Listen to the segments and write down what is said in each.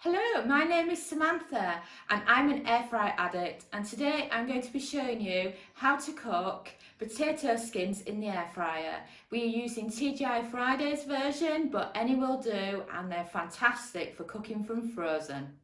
Hello, my name is Samantha and I'm an air fry addict, and today I'm going to be showing you how to cook potato skins in the air fryer. We are using TGI Friday's version, but any will do, and they're fantastic for cooking from frozen.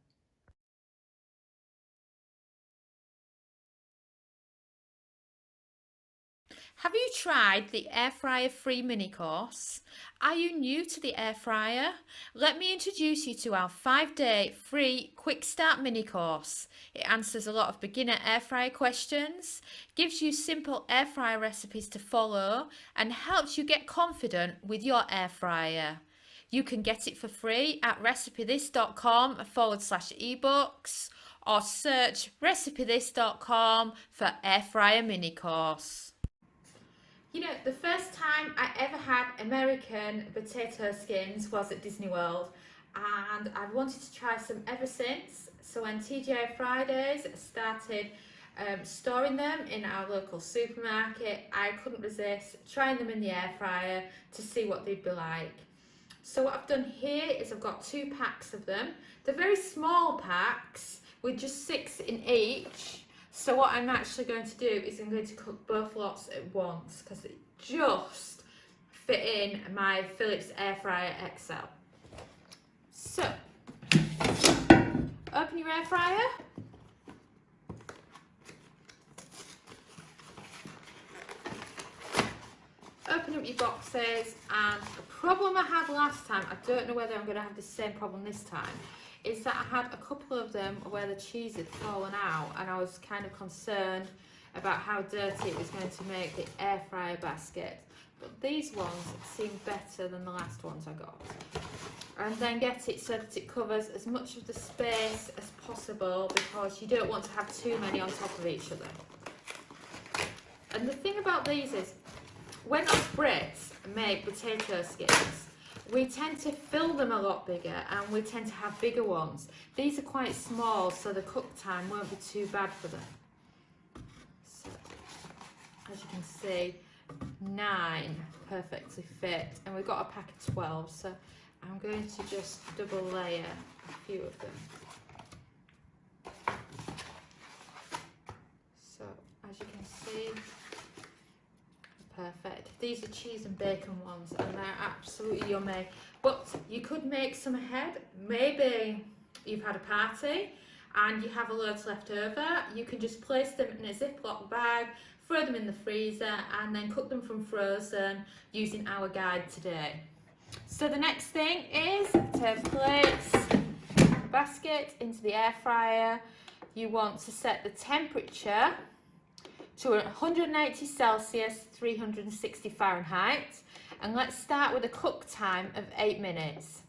Have you tried the air fryer free mini course? Are you new to the air fryer? Let me introduce you to our 5-day free quick start mini course. It answers a lot of beginner air fryer questions, gives you simple air fryer recipes to follow, and helps you get confident with your air fryer. You can get it for free at recipethis.com/ebooks or search recipethis.com for air fryer mini course. You know, the first time I ever had American potato skins was at Disney World, and I've wanted to try some ever since. So when TGI Fridays started storing them in our local supermarket, I couldn't resist trying them in the air fryer to see what they'd be like. So what I've done here is I've got 2 packs of them. They're very small packs with just 6 in each. So what I'm actually going to do is I'm going to cook both lots at once because it just fit in my Philips Air Fryer XL. So, open your air fryer. Open up your boxes, and the problem I had last time, I don't know whether I'm going to have the same problem this time, is that I had a couple of them where the cheese had fallen out, and I was kind of concerned about how dirty it was going to make the air fryer basket. But these ones seem better than the last ones I got. And then get it so that it covers as much of the space as possible, because you don't want to have too many on top of each other. And the thing about these is, when us Brits make potato skins, we tend to fill them a lot bigger, and we tend to have bigger ones. These are quite small, so the cook time won't be too bad for them. So, as you can see, 9 perfectly fit, and we've got a pack of 12, so I'm going to just double layer a few of them. So, as you can see, perfect. These are cheese and bacon ones, and they're absolutely yummy. But you could make some ahead. Maybe you've had a party and you have a load left over. You can just place them in a Ziploc bag, throw them in the freezer, and then cook them from frozen using our guide today. So the next thing is to place the basket into the air fryer. You want to set the temperature to 180 Celsius, 360 Fahrenheit, and let's start with a cook time of 8 minutes.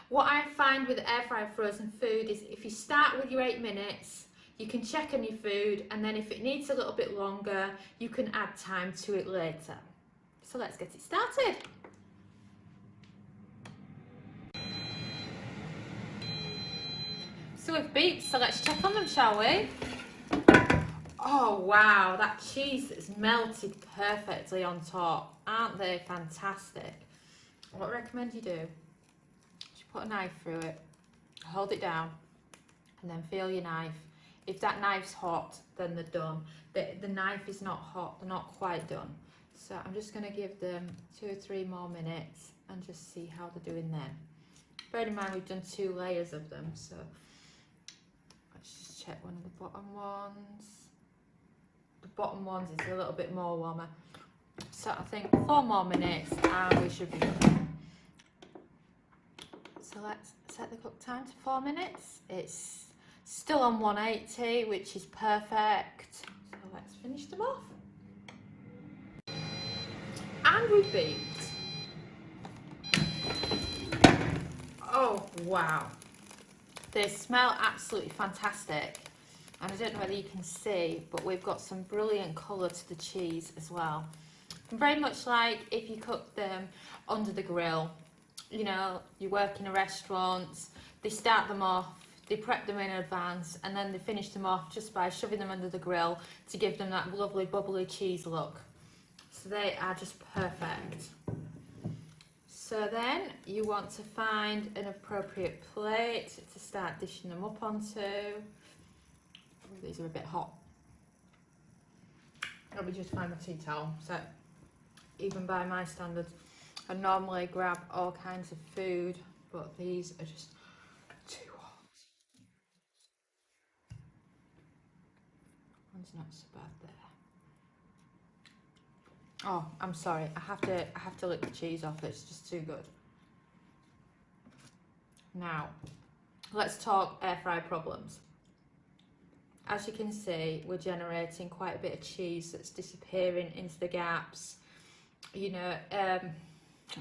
What I find with air fryer frozen food is if you start with your 8 minutes, you can check on your food, and then if it needs a little bit longer, you can add time to it later. So let's get it started. So we've beeped, so let's check on them, shall we? Oh wow, that cheese is melted perfectly on top. Aren't they fantastic? What I recommend you do, you put a knife through it, hold it down, and then feel your knife. If that knife's hot, then they're done. The knife is not hot, they're not quite done. So I'm just going to give them 2 or 3 more minutes and just see how they're doing then. Bear in mind we've done 2 layers of them, so let's just check one of the bottom ones. The bottom ones is a little bit more warmer, so I think 4 more minutes and we should be done. So let's set the cook time to 4 minutes. It's still on 180, which is perfect. So let's finish them off. And we've beeped. Oh wow, they smell absolutely fantastic. And I don't know whether you can see, but we've got some brilliant colour to the cheese as well. Very much like if you cook them under the grill. You know, you work in a restaurant, they start them off, they prep them in advance, and then they finish them off just by shoving them under the grill to give them that lovely bubbly cheese look. So they are just perfect. So then you want to find an appropriate plate to start dishing them up onto. These are a bit hot. Let me just find my tea towel. So even by my standards, I normally grab all kinds of food, but these are just too hot. One's not so bad there. Oh, I'm sorry. I have to lick the cheese off. It's just too good. Now, let's talk air fry problems. As you can see, we're generating quite a bit of cheese that's disappearing into the gaps. You know,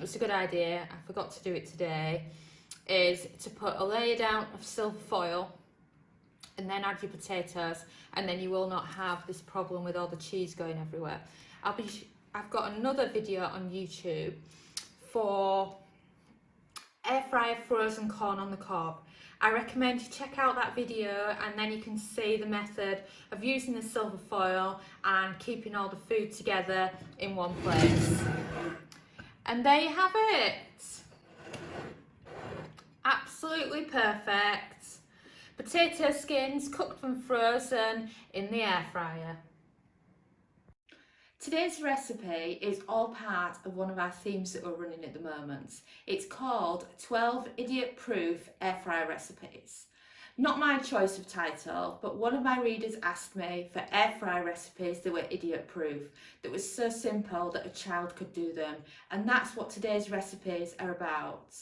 it's a good idea. I forgot to do it today. Is to put a layer down of silver foil and then add your potatoes, and then you will not have this problem with all the cheese going everywhere. I've got another video on YouTube for air fryer frozen corn on the cob. I recommend you check out that video, and then you can see the method of using the silver foil and keeping all the food together in one place. And there you have it. Absolutely perfect. Potato skins cooked and frozen in the air fryer. Today's recipe is all part of one of our themes that we're running at the moment. It's called 12 Idiot-Proof Air Fryer Recipes. Not my choice of title, but one of my readers asked me for air fryer recipes that were idiot-proof, that was so simple that a child could do them, and that's what today's recipes are about.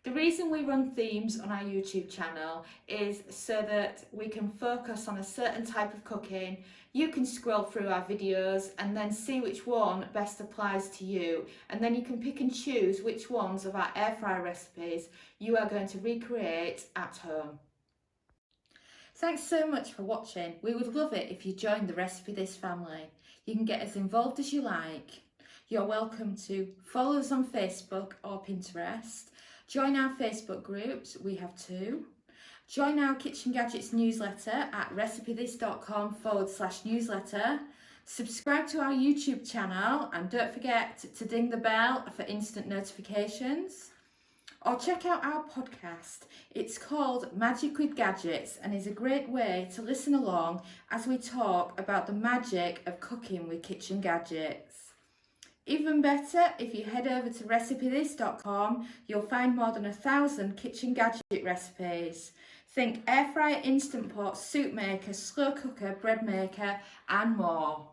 The reason we run themes on our YouTube channel is so that we can focus on a certain type of cooking. You can scroll through our videos and then see which one best applies to you, and then you can pick and choose which ones of our air fryer recipes you are going to recreate at home. Thanks so much for watching. We would love it if you joined the Recipe This family. You can get as involved as you like. You're welcome to follow us on Facebook or Pinterest. Join our Facebook groups, we have 2. Join our Kitchen Gadgets newsletter at recipethis.com/newsletter. Subscribe to our YouTube channel and don't forget to ding the bell for instant notifications. Or check out our podcast. It's called Magic with Gadgets and is a great way to listen along as we talk about the magic of cooking with kitchen gadgets. Even better, if you head over to recipethis.com, you'll find more than 1,000 kitchen gadget recipes. Think air fryer, instant pot, soup maker, slow cooker, bread maker and more.